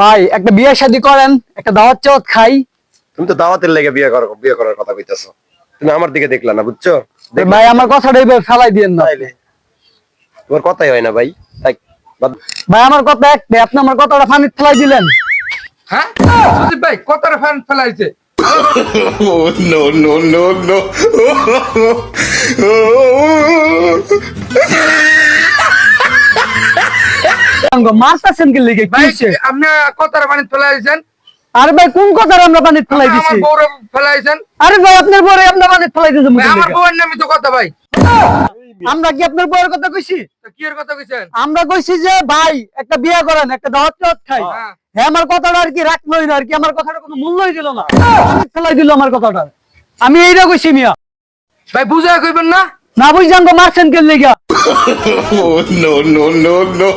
ভাই একটা বিয়ে শাদী করেন, একটা দাওয়াত চাওয়াত খাই। তুমি তো দাওয়াতের লেগে বিয়ে করার কথা কইতাছো, তুমি আমার দিকে দেখলা না, বুঝছো? ভাই আমার কথাটা এইভাবে ফেলাই দিয়েন না। তোমার কথাই হয় না ভাই। ভাই আমার কথা একটা, আপনি আমার কথাটা পানিতে ফেলাই দিলেন। হ্যাঁ সুদীপ ভাই কতটা ফ্যান ফেলাইছে। no, no, no, no. মারতাছেন কি লিগে? কি ভাই হইছে? আপনি কতটা পানি ফেলাইছেন? আরে ভাই কোন কথাটা আমরা পানিতে ফেলাই দিছি? আমার বউরে ফেলাইছেন। আরে ভাই আপনার বউরে আমরা পানিতে ফেলাই দিয়েছি ভাই আমার বউয়ের নামই তো কথা ভাই। আমরা কি আপনার বউয়ের কথা কইছি? তো কি এর কথা কইছেন? আমরা কইছি যে ভাই একটা বিয়ে করেন, একটা দাওয়াত চাওয়াত খাই। হ্যাঁ। হ্যাঁ আমার কথাটা আর কি রাখলোই না, আর কি আমার কথাটা কোনো মূল্যই দিল না, পানিতে ফেলাই দিল আমার কথাটা। আমি এইটা কইছি মিয়া। ভাই বুঝায় কইবেন না। না বুঝছেন তো মারছেন কে লিগা? No, no, no, no.